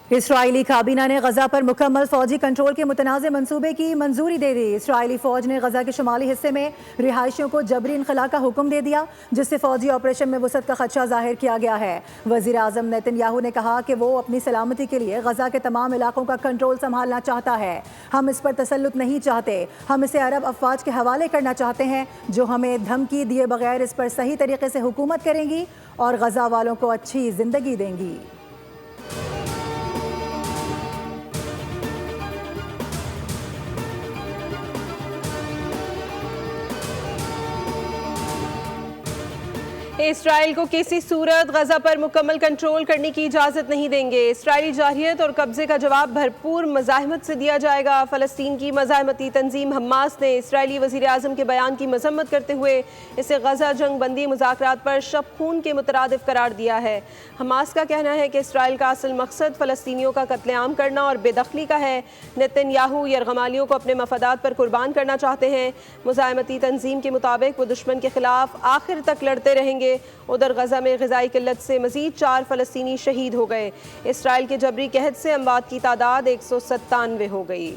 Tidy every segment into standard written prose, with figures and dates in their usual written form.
Israeli काबीना ने गजा पर मुकम्मल फौजी कंट्रोल के मुतनाज़ मंसूबे की मंजूरी दे दी। इसराइली फौज ने गजा के शुमाली हिस्से में रिहायशियों को जबरी इनखला का हुक्म दे दिया, जिससे फौजी ऑपरेशन में वसअत का खदशा जाहिर किया गया है। वज़ीर आज़म नेतन्याहू ने कहा कि वो अपनी सलामती के लिए गजा के तमाम इलाकों का कंट्रोल संभालना चाहता है। हम इस पर तसल्लुत नहीं चाहते, हम इसे अरब अफवाज के हवाले करना चाहते हैं जो हमें धमकी दिए बगैर इस पर सही तरीके से हुकूमत करेंगी और गजा वालों को अच्छी जिंदगी देंगी। इसराइल को किसी सूरत गजा पर मुकम्मल कंट्रोल करने की इजाज़त नहीं देंगे। इसराइली जारहियत और कब्जे का जवाब भरपूर मज़ाहमत से दिया जाएगा। फ़लस्तीन की मज़ाहमती तंजीम हमास ने इसराइली वज़ीर आज़म के बयान की मज़म्मत करते हुए इसे गजा जंग बंदी मुज़ाकरात पर शब खून के मुतरादिफ करार दिया है। हमास का कहना है कि इसराइल का असल मकसद फ़लस्तीनियों का कत्लेआम करना और बेदखली का है। नेतन्याहू यरगमालियों को अपने मफादात पर कुर्बान करना चाहते हैं। मुज़ाहमती तंजीम के मुताबिक वो दुश्मन के खिलाफ आखिर तक लड़ते रहेंगे। उधर गजा में ग़िज़ाई किल्लत से मज़ीद 4 फ़लस्तीनी शहीद हो गए। इसराइल के जबरी कहत से अमवात की तादाद 197 हो गई।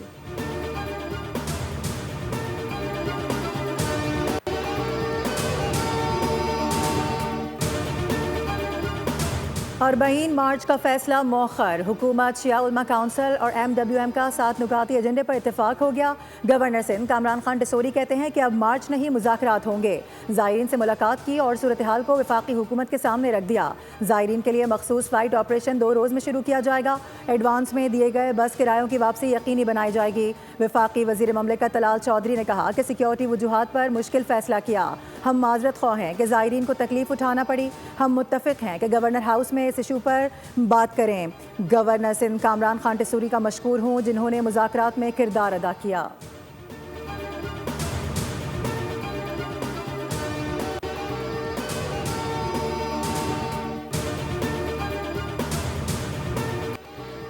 अरबईन मार्च का फैसला मौखर। हुकूमत, शिया उलमा काउंसिल और MWM का 7 नुकाती एजेंडे पर इत्तेफाक हो गया। गवर्नर सिंध कामरान खान टिसोरी कहते हैं कि अब मार्च नहीं मुज़ाकरात होंगे। ज़ायरीन से मुलाकात की और सूरत हाल को वफाकी हुकूमत के सामने रख दिया। ज़ायरीन के लिए मखसूस फ़्लाइट ऑपरेशन 2 रोज़ में शुरू किया जाएगा। एडवांस में दिए गए बस किरायों की वापसी यकीनी बनाई जाएगी। वफाकी वज़ीर ममलिकत तलाल चौधरी ने कहा कि सिक्योरिटी वजूहात पर मुश्किल फ़ैसला किया। हम माजरत ख्वाह हैं कि ज़ायरीन को तकलीफ उठाना पड़ी। हम मुत्तफ़िक़ हैं कि गवर्नर हाउस में इस इशू पर बात करें। गवर्नर सिंध कामरान खान टिसोरी का मशकूर हूँ जिन्होंने मुज़ाकरात में किरदार अदा किया।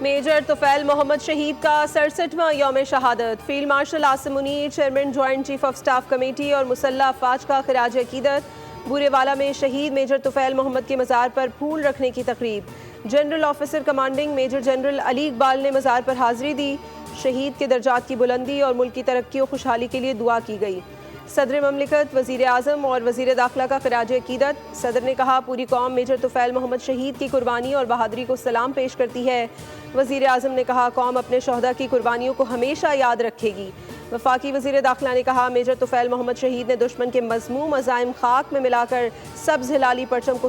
मेजर तुफैल मोहम्मद शहीद का 67वां यौम शहादत। Field marshal Asim Munir, chairman joint chief of staff committee और मुसल्लह अफवाज का खिराज अकीदत। बूरेवाला में शहीद मेजर तुफैल मोहम्मद के मज़ार पर फूल रखने की तकरीब। General officer commanding major general Ali Iqbal ने मज़ार पर हाज़िरी दी। शहीद के दर्जात की बुलंदी और मुल्क की तरक्की और खुशहाली के लिए दुआ की गई। सदर ममलिकत, वज़ीर आज़म और वज़ीर दाखिला का खिराज अकीदत। सदर ने कहा, पूरी कौम मेजर तुफैल मोहम्मद शहीद की कुर्बानी और बहादुरी को सलाम पेश करती है। वज़ीर आज़म ने कहा, कौम अपने शोहदा की कुर्बानियों को हमेशा याद रखेगी। वफाकी वज़ीर दाखिला ने कहा, मेजर तुफैल मोहम्मद शहीद ने दुश्मन के मज़मूम अज़ाइम खाक में मिलाकर सब्ज़ हिलाली परचम को